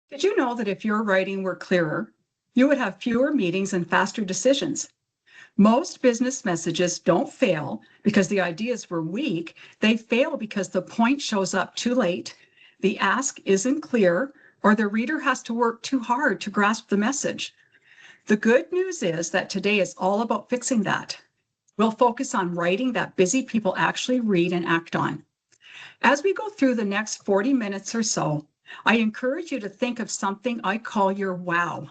Did you know that if your writing were clearer, you would have fewer meetings and faster decisions? Most business messages don't fail because the ideas were weak. They fail because the point shows up too late, the ask isn't clear, or the reader has to work too hard to grasp the message. The good news is that today is all about fixing that. We'll focus on writing that busy people actually read and act on. As we go through the next 40 minutes or so, I encourage you to think of something I call your wow.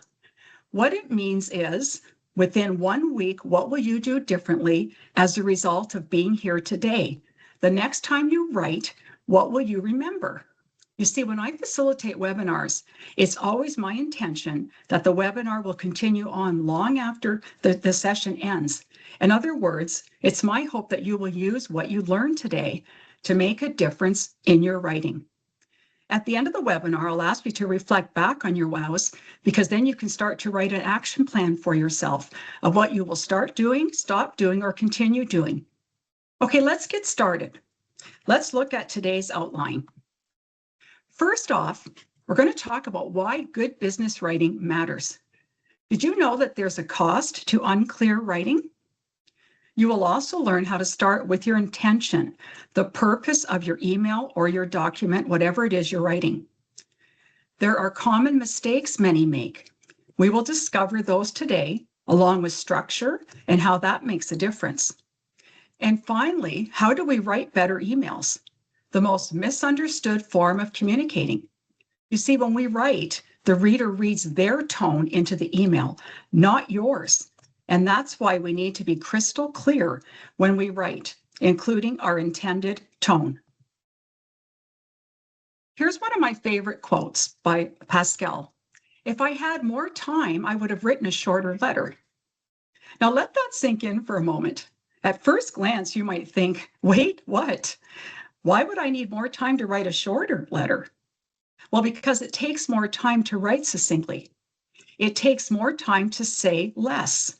What it means is, within 1 week, what will you do differently as a result of being here today? The next time you write, what will you remember? You see, when I facilitate webinars, it's always my intention that the webinar will continue on long after the session ends. In other words, it's my hope that you will use what you learned today to make a difference in your writing. At the end of the webinar, I'll ask you to reflect back on your wows, because then you can start to write an action plan for yourself of what you will start doing, stop doing, or continue doing. Okay, let's get started. Let's look at today's outline. First off, we're going to talk about why good business writing matters. Did you know that there's a cost to unclear writing? You will also learn how to start with your intention, the purpose of your email or your document, whatever it is you're writing. There are common mistakes many make. We will discover those today, along with structure and how that makes a difference. And finally, how do we write better emails? The most misunderstood form of communicating. You see, when we write, the reader reads their tone into the email, not yours. And that's why we need to be crystal clear when we write, including our intended tone. Here's one of my favorite quotes by Pascal. If I had more time, I would have written a shorter letter. Now let that sink in for a moment. At first glance, you might think, wait, what? Why would I need more time to write a shorter letter? Well, because it takes more time to write succinctly. It takes more time to say less.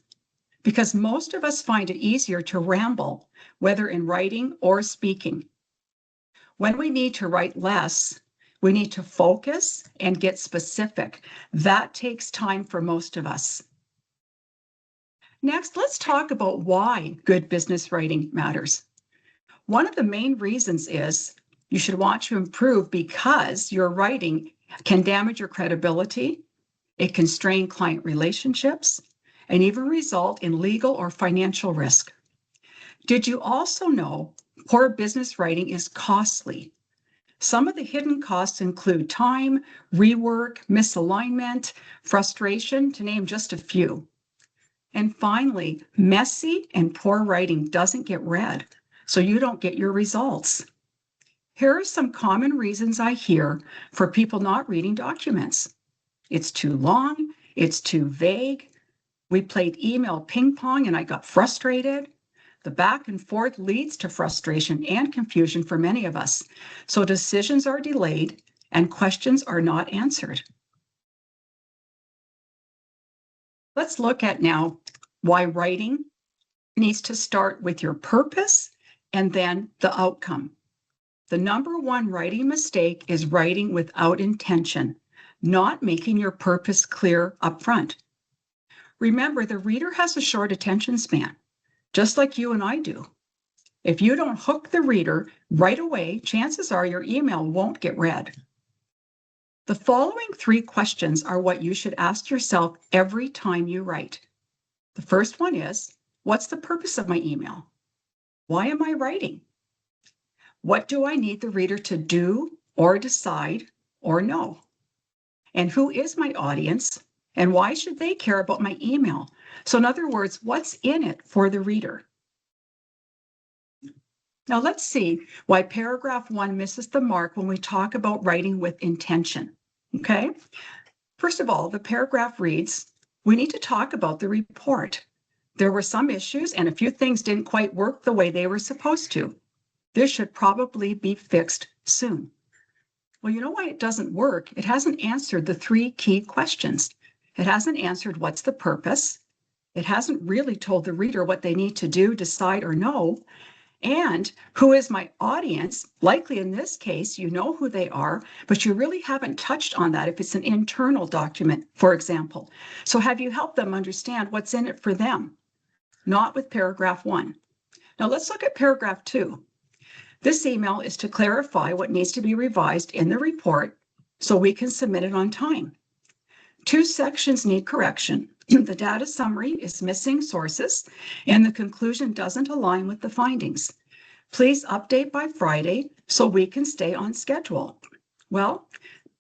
Because most of us find it easier to ramble, whether in writing or speaking. When we need to write less, we need to focus and get specific. That takes time for most of us. Next, let's talk about why good business writing matters. One of the main reasons is you should want to improve because your writing can damage your credibility, it can strain client relationships, and even result in legal or financial risk. Did you also know poor business writing is costly? Some of the hidden costs include time, rework, misalignment, frustration, to name just a few. And finally, messy and poor writing doesn't get read, so you don't get your results. Here are some common reasons I hear for people not reading documents. It's too long, it's too vague. We played email ping pong and I got frustrated. The back and forth leads to frustration and confusion for many of us. So decisions are delayed and questions are not answered. Let's look at now why writing needs to start with your purpose and then the outcome. The number one writing mistake is writing without intention, not making your purpose clear up front. Remember, the reader has a short attention span, just like you and I do. If you don't hook the reader right away, chances are your email won't get read. The following 3 questions are what you should ask yourself every time you write. The first one is, what's the purpose of my email? Why am I writing? What do I need the reader to do or decide or know? And who is my audience? And why should they care about my email? So in other words, what's in it for the reader? Now let's see why paragraph 1 misses the mark when we talk about writing with intention, okay? First of all, the paragraph reads, we need to talk about the report. There were some issues and a few things didn't quite work the way they were supposed to. This should probably be fixed soon. Well, you know why it doesn't work? It hasn't answered the 3 key questions. It hasn't answered what's the purpose. It hasn't really told the reader what they need to do, decide, or know. And who is my audience? Likely in this case, you know who they are, but you really haven't touched on that if it's an internal document, for example. So have you helped them understand what's in it for them? Not with paragraph 1. Now let's look at paragraph 2. This email is to clarify what needs to be revised in the report so we can submit it on time. 2 sections need correction. The data summary is missing sources, and the conclusion doesn't align with the findings. Please update by Friday so we can stay on schedule. Well,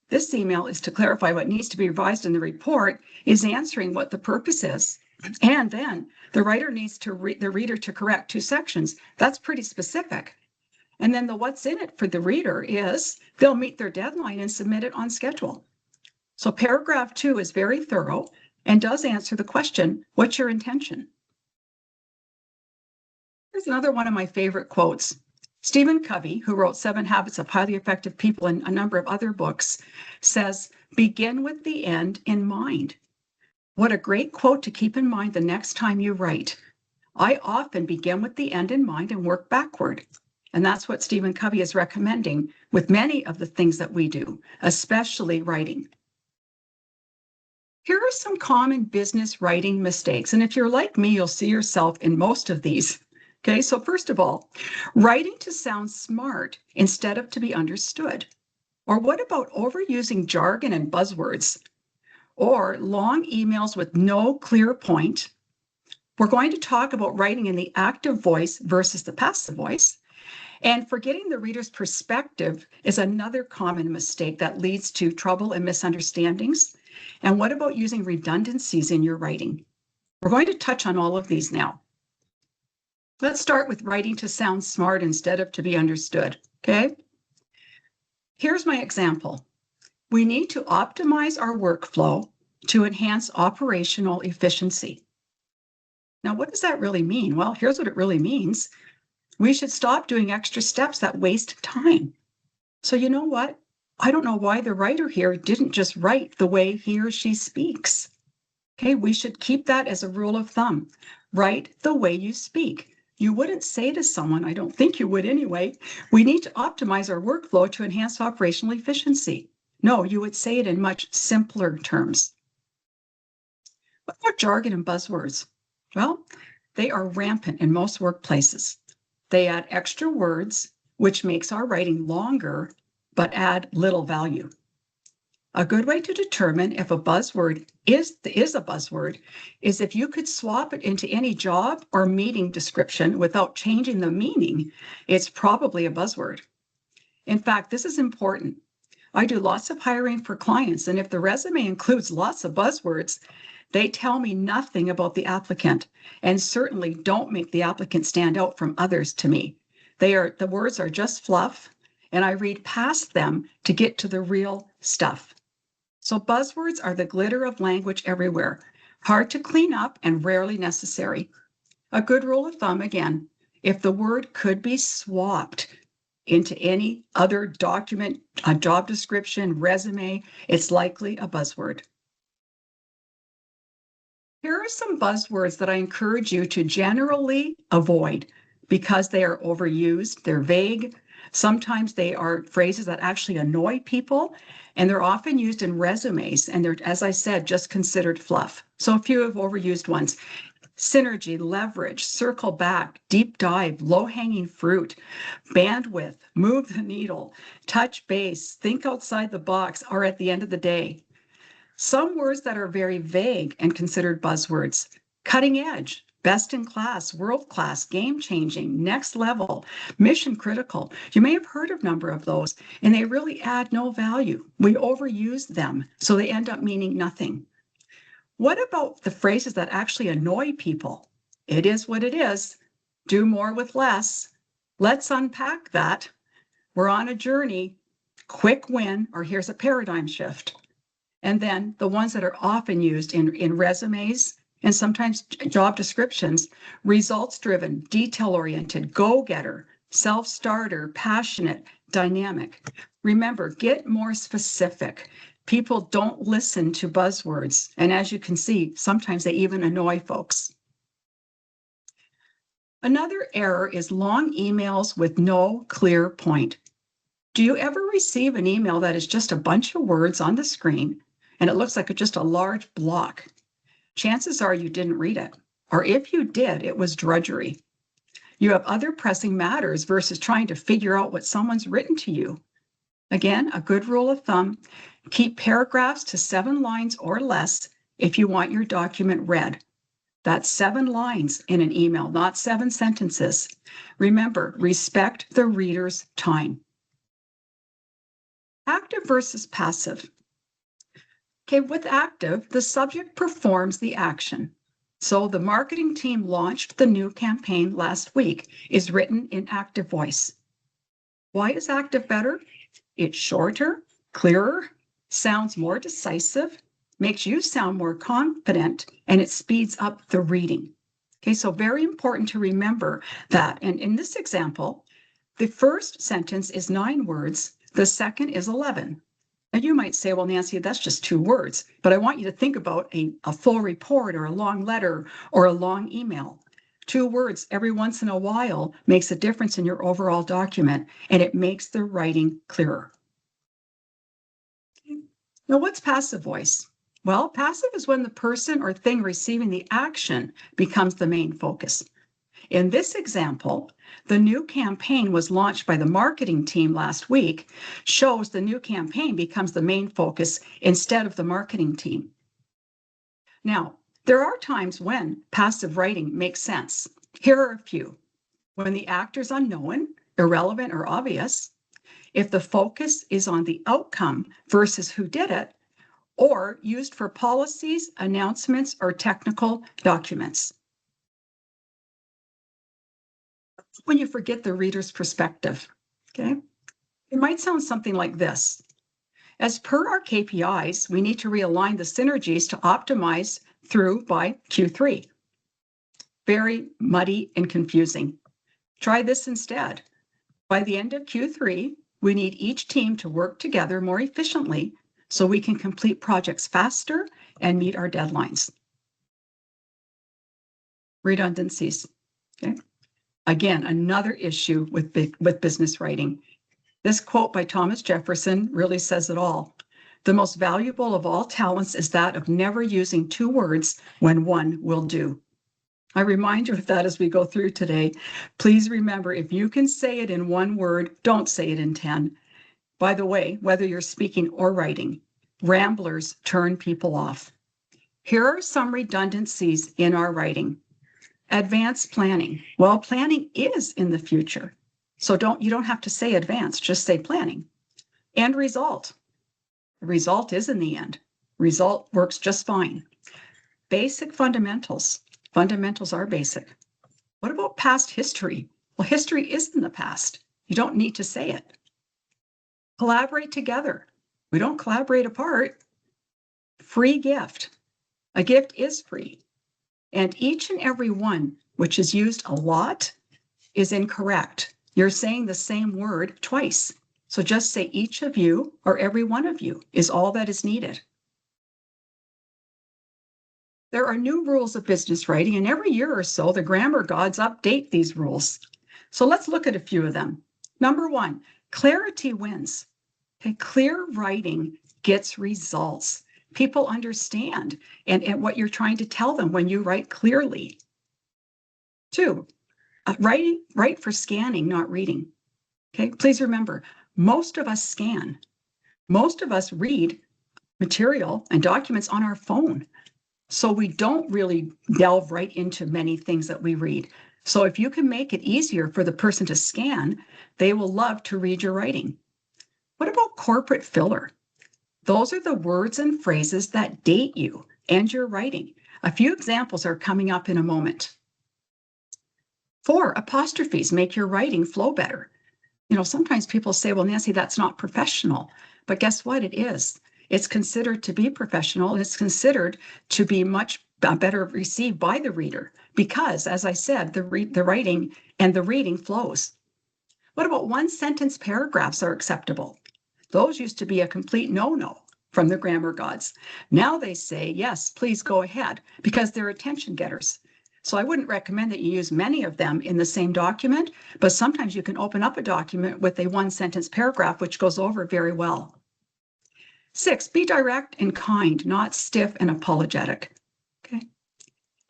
this email is to clarify what needs to be revised in the report, is answering what the purpose is. And then the writer needs the reader to correct 2 sections. That's pretty specific. And then the what's in it for the reader is they'll meet their deadline and submit it on schedule. So paragraph 2 is very thorough and does answer the question, what's your intention? Here's another one of my favorite quotes. Stephen Covey, who wrote 7 Habits of Highly Effective People and a number of other books, says, begin with the end in mind. What a great quote to keep in mind the next time you write. I often begin with the end in mind and work backward. And that's what Stephen Covey is recommending with many of the things that we do, especially writing. Here are some common business writing mistakes. And if you're like me, you'll see yourself in most of these. Okay, so first of all, writing to sound smart instead of to be understood. Or what about overusing jargon and buzzwords? Or long emails with no clear point. We're going to talk about writing in the active voice versus the passive voice. And forgetting the reader's perspective is another common mistake that leads to trouble and misunderstandings. And what about using redundancies in your writing? We're going to touch on all of these now. Let's start with writing to sound smart instead of to be understood, okay? Here's my example. We need to optimize our workflow to enhance operational efficiency. Now, what does that really mean? Well, here's what it really means. We should stop doing extra steps that waste time. So you know what? I don't know why the writer here didn't just write the way he or she speaks. Okay, we should keep that as a rule of thumb. Write the way you speak. You wouldn't say to someone, I don't think you would anyway, we need to optimize our workflow to enhance operational efficiency. No, you would say it in much simpler terms. What about jargon and buzzwords? Well, they are rampant in most workplaces. They add extra words, which makes our writing longer, but add little value. A good way to determine if a buzzword is a buzzword is if you could swap it into any job or meeting description without changing the meaning, it's probably a buzzword. In fact, this is important. I do lots of hiring for clients, and if the resume includes lots of buzzwords, they tell me nothing about the applicant and certainly don't make the applicant stand out from others to me. The words are just fluff, and I read past them to get to the real stuff. So buzzwords are the glitter of language everywhere, hard to clean up and rarely necessary. A good rule of thumb, again, if the word could be swapped into any other document, a job description, resume, it's likely a buzzword. Here are some buzzwords that I encourage you to generally avoid because they are overused, they're vague. Sometimes they are phrases that actually annoy people, and they're often used in resumes, and they're, as I said, just considered fluff. So a few of overused ones. Synergy, leverage, circle back, deep dive, low-hanging fruit, bandwidth, move the needle, touch base, think outside the box, or at the end of the day. Some words that are very vague and considered buzzwords: cutting edge, best in class, world class, game changing, next level, mission critical. You may have heard of a number of those, and they really add no value. We overuse them, so they end up meaning nothing. What about the phrases that actually annoy people? It is what it is. Do more with less. Let's unpack that. We're on a journey. Quick win, or here's a paradigm shift. And then the ones that are often used in resumes and sometimes job descriptions: results-driven, detail-oriented, go-getter, self-starter, passionate, dynamic. Remember, get more specific. People don't listen to buzzwords. And as you can see, sometimes they even annoy folks. Another error is long emails with no clear point. Do you ever receive an email that is just a bunch of words on the screen and it looks like just a large block? Chances are you didn't read it, or if you did, it was drudgery. You have other pressing matters versus trying to figure out what someone's written to you. Again, a good rule of thumb, keep paragraphs to 7 lines or less if you want your document read. That's 7 lines in an email, not 7 sentences. Remember, respect the reader's time. Active versus passive. Okay, with active, the subject performs the action. So the marketing team launched the new campaign last week is written in active voice. Why is active better? It's shorter, clearer, sounds more decisive, makes you sound more confident, and it speeds up the reading. Okay, so very important to remember that. And in this example, the first sentence is 9 words, the second is 11. And you might say, well, Nancy, that's just 2 words, but I want you to think about a full report or a long letter or a long email. 2 words every once in a while makes a difference in your overall document, and it makes the writing clearer. Now, what's passive voice? Well, passive is when the person or thing receiving the action becomes the main focus. In this example, the new campaign was launched by the marketing team last week, shows the new campaign becomes the main focus instead of the marketing team. Now, there are times when passive writing makes sense. Here are a few. When the actor's unknown, irrelevant, or obvious, if the focus is on the outcome versus who did it, or used for policies, announcements, or technical documents. When you forget the reader's perspective, okay? It might sound something like this. As per our KPIs, we need to realign the synergies to optimize through by Q3. Very muddy and confusing. Try this instead. By the end of Q3, we need each team to work together more efficiently so we can complete projects faster and meet our deadlines. Redundancies, okay? Again, another issue with business writing. This quote by Thomas Jefferson really says it all. The most valuable of all talents is that of never using 2 words when one will do. I remind you of that as we go through today. Please remember, if you can say it in 1 word, don't say it in 10. By the way, whether you're speaking or writing, ramblers turn people off. Here are some redundancies in our writing. Advanced planning. Well, planning is in the future. So you don't have to say advanced, just say planning. End result. The result is in the end. Result works just fine. Basic fundamentals. Fundamentals are basic. What about past history? Well, history is in the past. You don't need to say it. Collaborate together. We don't collaborate apart. Free gift. A gift is free. And each and every one, which is used a lot, is incorrect. You're saying the same word twice. So just say each of you or every one of you is all that is needed. There are new rules of business writing, and every year or so, the grammar gods update these rules. So let's look at a few of them. Number 1, clarity wins. Okay, clear writing gets results. People understand and what you're trying to tell them when you write clearly. 2, write for scanning, not reading. Okay, please remember, most of us scan. Most of us read material and documents on our phone. So we don't really delve right into many things that we read. So if you can make it easier for the person to scan, they will love to read your writing. What about corporate filler? Those are the words and phrases that date you and your writing. A few examples are coming up in a moment. 4, apostrophes make your writing flow better. You know, sometimes people say, well, Nancy, that's not professional. But guess what? It is. It's considered to be professional, and it's considered to be much better received by the reader because, as I said, the writing and the reading flows. What about 1-sentence paragraphs are acceptable? Those used to be a complete no-no from the grammar gods. Now they say, yes, please go ahead, because they're attention getters. So I wouldn't recommend that you use many of them in the same document, but sometimes you can open up a document with a one-sentence paragraph, which goes over very well. 6, be direct and kind, not stiff and apologetic. Okay.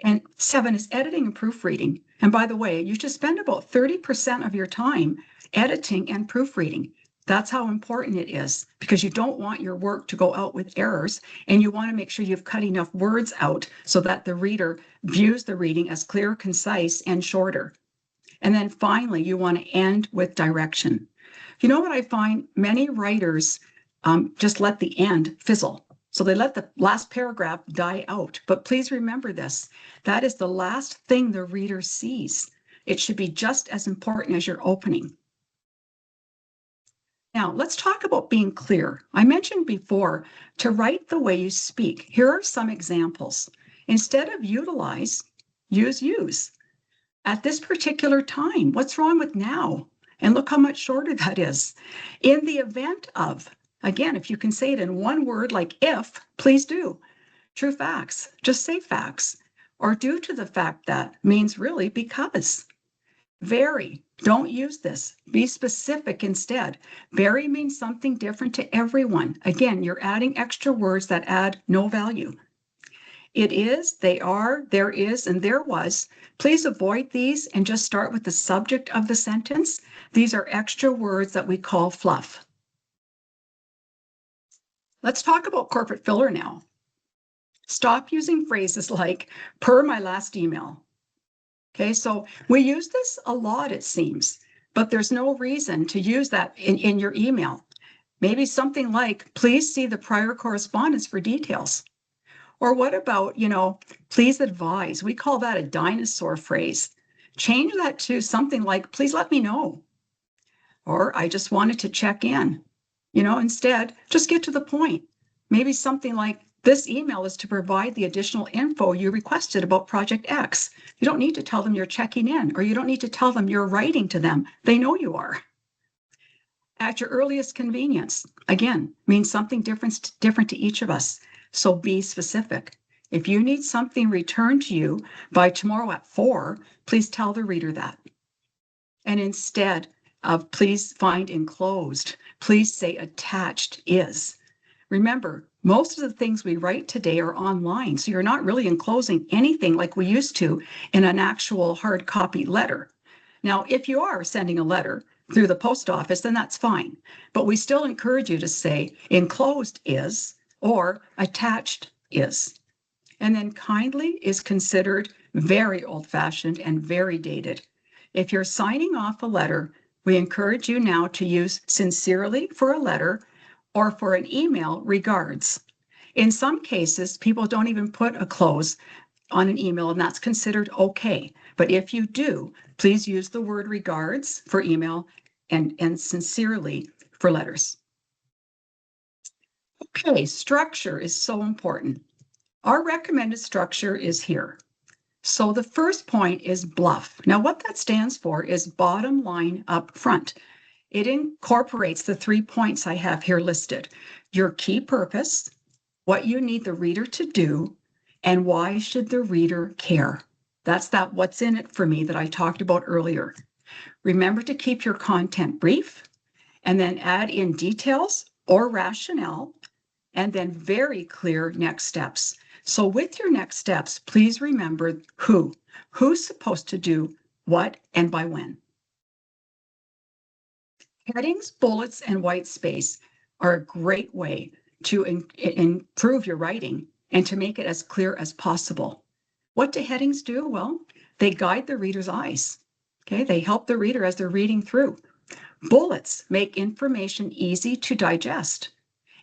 And 7 is editing and proofreading. And by the way, you should spend about 30% of your time editing and proofreading. That's how important it is, because you don't want your work to go out with errors, and you want to make sure you've cut enough words out so that the reader views the reading as clear, concise, and shorter. And then finally, you want to end with direction. You know what I find? Many writers just let the end fizzle. So they let the last paragraph die out. But please remember this. That is the last thing the reader sees. It should be just as important as your opening. Now, let's talk about being clear. I mentioned before to write the way you speak. Here are some examples. Instead of utilize, use. At this particular time, what's wrong with now? And look how much shorter that is. In the event of, again, if you can say it in one word like if, please do. True facts, just say facts. Or due to the fact that means really because. Very, don't use this. Be specific instead. Very means something different to everyone. Again, you're adding extra words that add no value. It is, they are, there is, and there was. Please avoid these and just start with the subject of the sentence. These are extra words that we call fluff. Let's talk about corporate filler now. Stop using phrases like per my last email. Okay, so we use this a lot, it seems, but there's no reason to use that in your email. Maybe something like, please see the prior correspondence for details. Or what about, please advise? We call that a dinosaur phrase. Change that to something like, please let me know. Or I just wanted to check in. Instead, just get to the point. Maybe something like, this email is to provide the additional info you requested about Project X. You don't need to tell them you're checking in, or you don't need to tell them you're writing to them. They know you are. At your earliest convenience, again, means something different to each of us. So be specific. If you need something returned to you by tomorrow at 4, please tell the reader that. And instead of please find enclosed, please say attached is. Remember, most of the things we write today are online, so you're not really enclosing anything like we used to in an actual hard copy letter. Now, if you are sending a letter through the post office, then that's fine. But we still encourage you to say enclosed is or attached is. And then kindly is considered very old-fashioned and very dated. If you're signing off a letter, we encourage you now to use sincerely for a letter or for an email, regards. In some cases, people don't even put a close on an email, and that's considered okay. But if you do, please use the word regards for email and sincerely for letters. Okay, structure is so important. Our recommended structure is here. So the first point is BLUF. Now what that stands for is bottom line up front. It incorporates the 3 points I have here listed. Your key purpose, what you need the reader to do, and why should the reader care? That's that what's in it for me that I talked about earlier. Remember to keep your content brief and then add in details or rationale and then very clear next steps. So with your next steps, please remember who's supposed to do what and by when. Headings, bullets, and white space are a great way to improve your writing and to make it as clear as possible. What do headings do? Well, they guide the reader's eyes. Okay, they help the reader as they're reading through. Bullets make information easy to digest,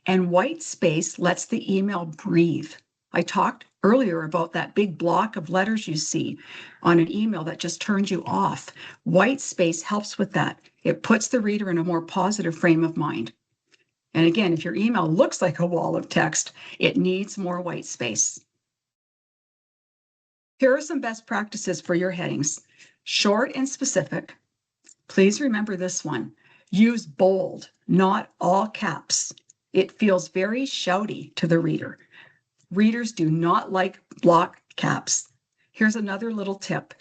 and white space lets the email breathe. I talked earlier about that big block of letters you see on an email that just turns you off. White space helps with that. It puts the reader in a more positive frame of mind. And again, if your email looks like a wall of text, it needs more white space. Here are some best practices for your headings. Short and specific. Please remember this one. Use bold, not all caps. It feels very shouty to the reader. Readers do not like block caps. Here's another little tip.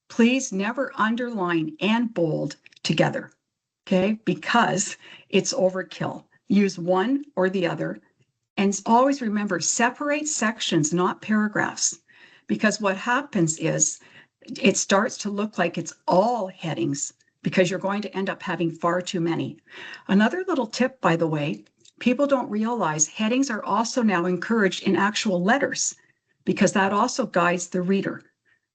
Please never underline and bold together, okay? Because it's overkill. Use one or the other. And always remember, separate sections, not paragraphs. Because what happens is it starts to look like it's all headings because you're going to end up having far too many. Another little tip, by the way, people don't realize headings are also now encouraged in actual letters because that also guides the reader.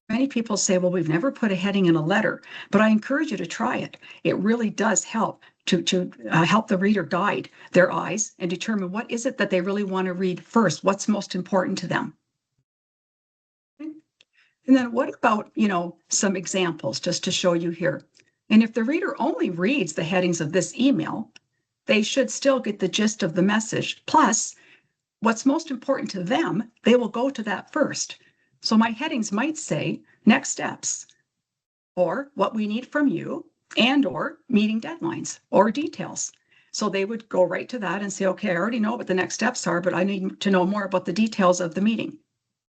Many people say, well, we've never put a heading in a letter, but I encourage you to try it. It really does help to help the reader guide their eyes and determine what is it that they really want to read first, what's most important to them. And then what about, some examples just to show you here. And if the reader only reads the headings of this email, they should still get the gist of the message. Plus, what's most important to them, they will go to that first. So my headings might say next steps, or what we need from you, and or meeting deadlines or details. So they would go right to that and say, okay, I already know what the next steps are, but I need to know more about the details of the meeting.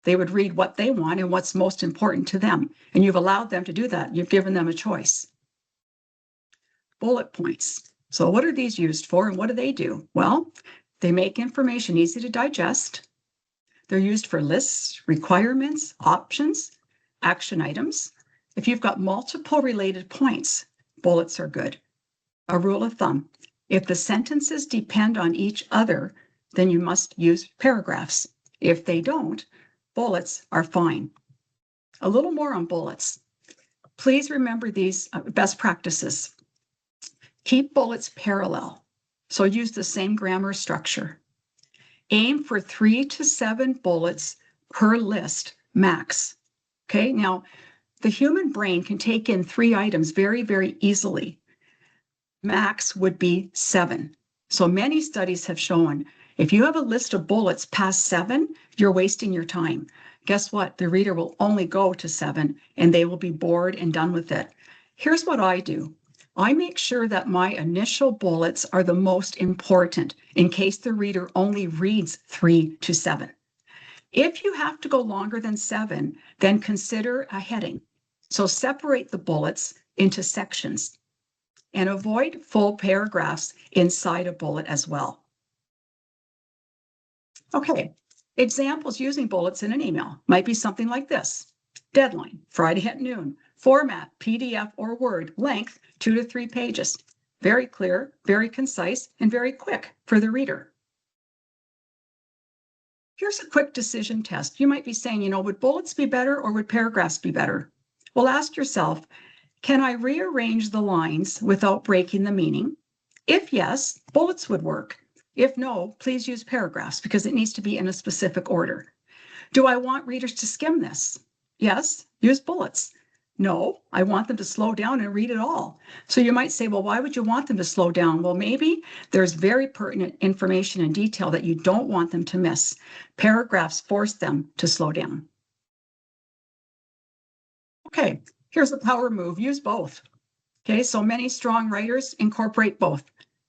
They would read what they want and what's most important to them. And you've allowed them to do that. You've given them a choice. Bullet points. So what are these used for and what do they do? Well, they make information easy to digest. They're used for lists, requirements, options, action items. If you've got multiple related points, bullets are good. A rule of thumb, if the sentences depend on each other, then you must use paragraphs. If they don't, bullets are fine. A little more on bullets. Please remember these best practices. Keep bullets parallel, so use the same grammar structure. Aim for 3 to 7 bullets per list max. Okay, now the human brain can take in 3 items very, very easily. Max would be 7. So many studies have shown if you have a list of bullets past 7, you're wasting your time. Guess what? The reader will only go to 7 and they will be bored and done with it. Here's what I do. I make sure that my initial bullets are the most important in case the reader only reads 3 to 7. If you have to go longer than 7, then consider a heading. So separate the bullets into sections and avoid full paragraphs inside a bullet as well. Okay, examples using bullets in an email might be something like this. Deadline, Friday at noon. Format, PDF or Word. Length, 2 to 3 pages. Very clear, very concise, and very quick for the reader. Here's a quick decision test. You might be saying, would bullets be better or would paragraphs be better? Well, ask yourself, can I rearrange the lines without breaking the meaning? If yes, bullets would work. If no, please use paragraphs because it needs to be in a specific order. Do I want readers to skim this? Yes, use bullets. No, I want them to slow down and read it all. So you might say, well, why would you want them to slow down? Well, maybe there's very pertinent information and detail that you don't want them to miss. Paragraphs force them to slow down. Okay, here's the power move. Use both. Okay, so many strong writers incorporate both.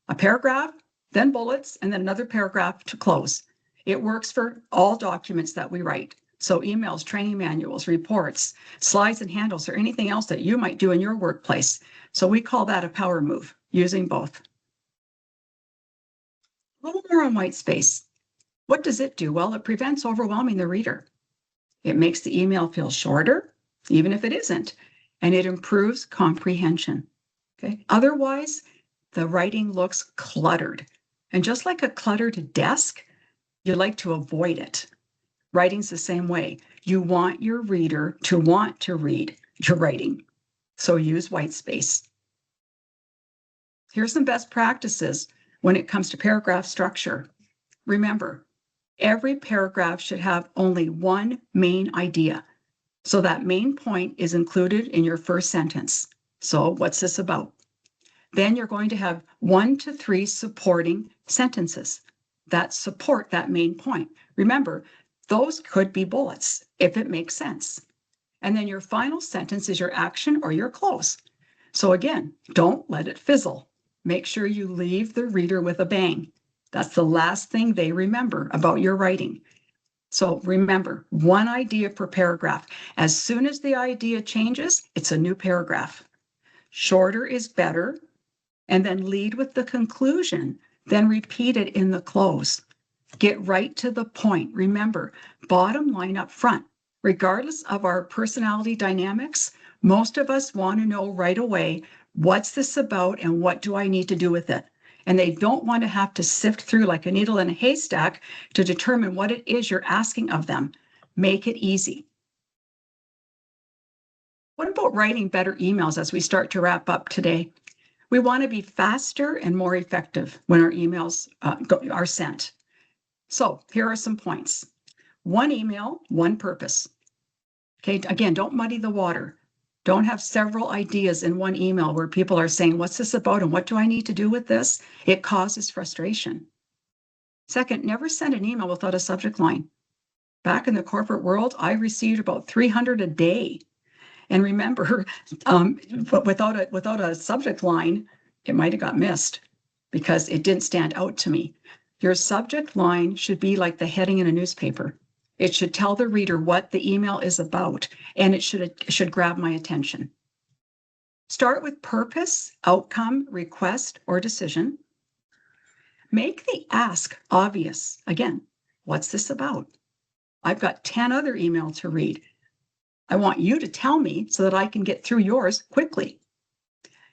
A paragraph, then bullets, and then another paragraph to close. It works for all documents that we write. So emails, training manuals, reports, slides and handles, or anything else that you might do in your workplace. So we call that a power move, using both. A little more on white space. What does it do? Well, it prevents overwhelming the reader. It makes the email feel shorter, even if it isn't, and it improves comprehension. Okay. Otherwise, the writing looks cluttered. And just like a cluttered desk, you like to avoid it. Writing's the same way. You want your reader to want to read your writing. So use white space. Here's some best practices when it comes to paragraph structure. Remember, every paragraph should have only one main idea. So that main point is included in your first sentence. So what's this about? Then you're going to have 1 to 3 supporting sentences that support that main point. Remember, those could be bullets if it makes sense. And then your final sentence is your action or your close. So again, don't let it fizzle. Make sure you leave the reader with a bang. That's the last thing they remember about your writing. So remember, one idea per paragraph. As soon as the idea changes, it's a new paragraph. Shorter is better, and then lead with the conclusion, then repeat it in the close. Get right to the point. Remember, bottom line up front. Regardless of our personality dynamics, most of us want to know right away, what's this about and what do I need to do with it? And they don't want to have to sift through like a needle in a haystack to determine what it is you're asking of them. Make it easy. What about writing better emails as we start to wrap up today? We want to be faster and more effective when our emails are sent. So here are some points. One email, one purpose. Okay, again, don't muddy the water. Don't have several ideas in one email where people are saying, what's this about and what do I need to do with this? It causes frustration. Second, never send an email without a subject line. Back in the corporate world, I received about 300 a day. And remember, but without a subject line, it might have got missed because it didn't stand out to me. Your subject line should be like the heading in a newspaper. It should tell the reader what the email is about, and it should grab my attention. Start with purpose, outcome, request, or decision. Make the ask obvious. Again, what's this about? I've got 10 other emails to read. I want you to tell me so that I can get through yours quickly.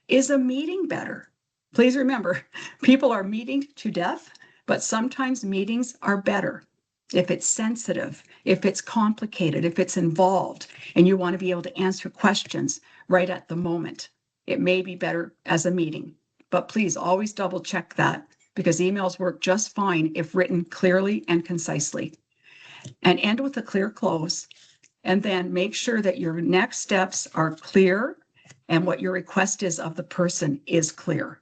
Is a meeting better? Please remember, people are meeting to death, but sometimes meetings are better. If it's sensitive, if it's complicated, if it's involved, and you want to be able to answer questions right at the moment, it may be better as a meeting. But please always double check that because emails work just fine if written clearly and concisely. And end with a clear close. And then make sure that your next steps are clear and what your request is of the person is clear.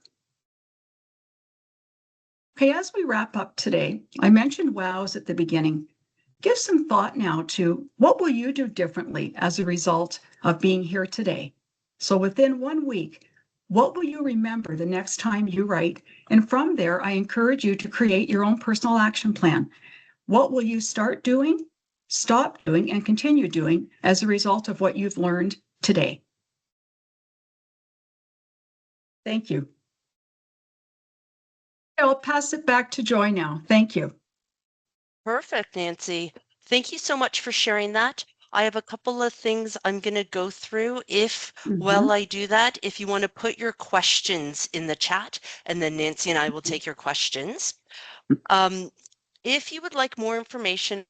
Okay, as we wrap up today, I mentioned wows at the beginning. Give some thought now to what will you do differently as a result of being here today? So within 1 week, what will you remember the next time you write? And from there, I encourage you to create your own personal action plan. What will you start doing, stop doing, and continue doing as a result of what you've learned today? Thank you. I'll pass it back to Joy now. Thank you. Perfect, Nancy. Thank you so much for sharing that. I have a couple of things I'm going to go through. While I do that, if you want to put your questions in the chat, and then Nancy and I will take your questions. If you would like more information,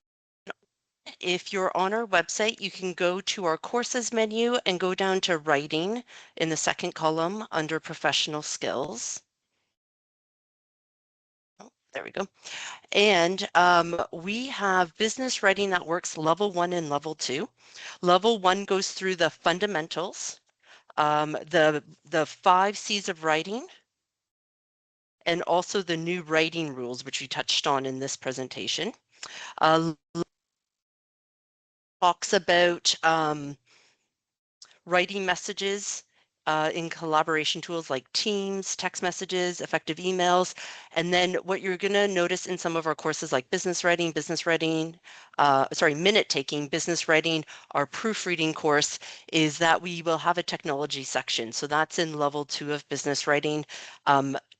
if you're on our website, you can go to our courses menu and go down to writing in the second column under professional skills. Oh, there we go. And we have business writing that works level 1 and level 2. Level 1 goes through the fundamentals, the 5 C's of writing, and also the new writing rules, which we touched on in this presentation. Talks about writing messages in collaboration tools like Teams, text messages, effective emails. And then what you're going to notice in some of our courses like minute taking, business writing, our proofreading course is that we will have a technology section. So that's in level 2 of business writing.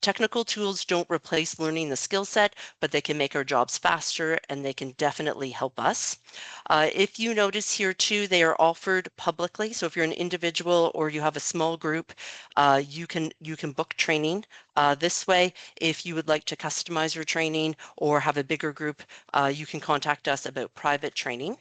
Technical tools don't replace learning the skill set, but they can make our jobs faster and they can definitely help us. If you notice here too, they are offered publicly. So if you're an individual or you have a small group, you can book training this way. If you would like to customize your training or have a bigger group, you can contact us about private training.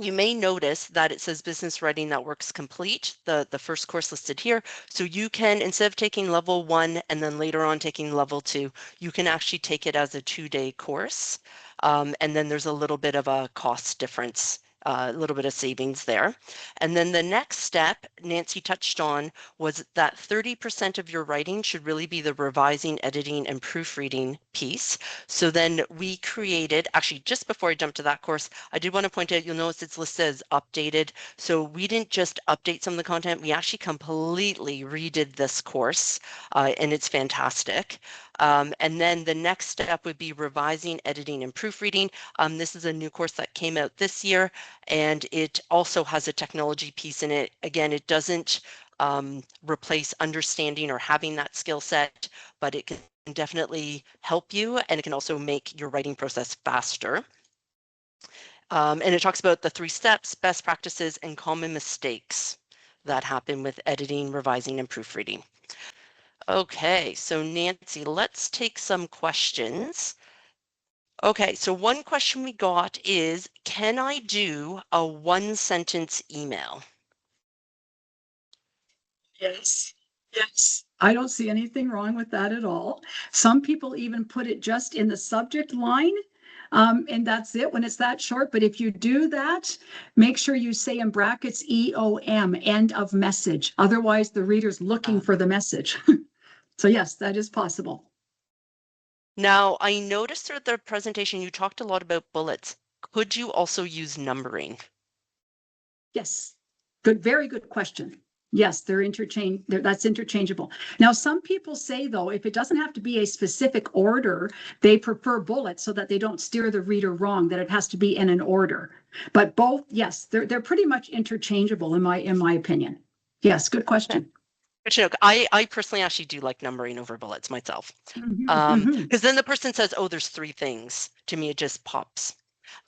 You may notice that it says business writing that works complete, the first course listed here. So you can, instead of taking level 1 and then later on taking level 2, you can actually take it as a 2-day course. And then there's a little bit of a cost difference, a little bit of savings there. And then the next step Nancy touched on was that 30% of your writing should really be the revising, editing, and proofreading piece. So then we created, actually just before I jump to that course, I did want to point out, you'll notice it's listed as updated. So we didn't just update some of the content, we actually completely redid this course and it's fantastic. And then the next step would be revising, editing, and proofreading. This is a new course that came out this year, and it also has a technology piece in it. Again, it doesn't replace understanding or having that skill set, but it can definitely help you, and it can also make your writing process faster. And it talks about the 3 steps, best practices, and common mistakes that happen with editing, revising, and proofreading. Okay, so Nancy, let's take some questions. Okay, so one question we got is, can I do a 1-sentence email? Yes. Yes. I don't see anything wrong with that at all. Some people even put it just in the subject line. And that's it when it's that short. But if you do that, make sure you say in brackets EOM, end of message. Otherwise, the reader's looking for the message. So yes, that is possible. Now, I noticed through the presentation you talked a lot about bullets. Could you also use numbering? Yes. Good, very good question. Yes, that's interchangeable. Now, some people say, though, if it doesn't have to be a specific order, they prefer bullets so that they don't steer the reader wrong, that it has to be in an order. But both, yes, they're pretty much interchangeable in my opinion. Yes, good question. I personally actually do like numbering over bullets myself. Because then the person says, oh, there's 3 things. To me, it just pops.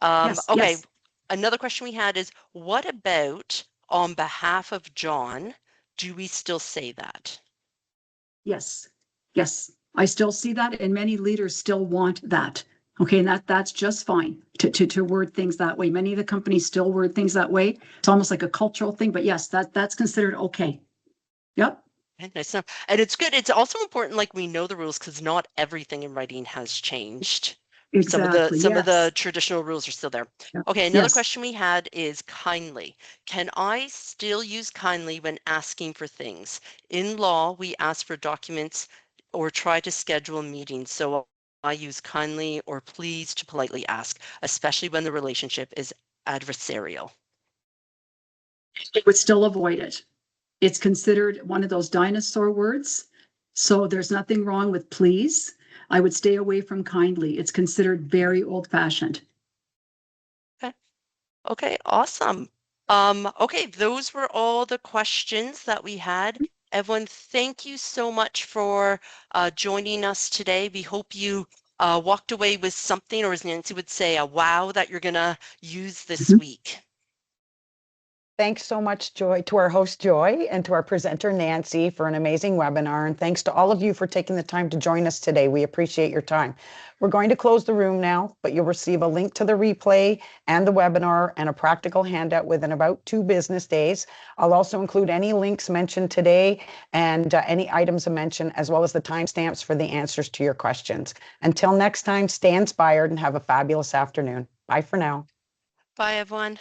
Yes, okay, yes. Another question we had is, what about on behalf of John? Do we still say that? Yes, yes. I still see that, and many leaders still want that. Okay, and that's just fine to word things that way. Many of the companies still word things that way. It's almost like a cultural thing, but yes, that's considered okay. Yep. Okay, nice enough. And it's good. It's also important, like we know the rules because not everything in writing has changed. Exactly. Some of the Yes. traditional rules are still there. Yep. Okay, another Yes. question we had is kindly. Can I still use kindly when asking for things? In law, we ask for documents or try to schedule meetings. So I use kindly or please to politely ask, especially when the relationship is adversarial. It would still avoid it. It's considered one of those dinosaur words. So there's nothing wrong with please. I would stay away from kindly. It's considered very old-fashioned. Okay. Okay, awesome. Okay, those were all the questions that we had. Everyone, thank you so much for joining us today. We hope you walked away with something, or as Nancy would say, a wow that you're gonna use this week. Thanks so much, Joy, to our host, Joy, and to our presenter, Nancy, for an amazing webinar. And thanks to all of you for taking the time to join us today. We appreciate your time. We're going to close the room now, but you'll receive a link to the replay and the webinar and a practical handout within about 2 business days. I'll also include any links mentioned today and any items mentioned, as well as the timestamps for the answers to your questions. Until next time, stay inspired and have a fabulous afternoon. Bye for now. Bye, everyone.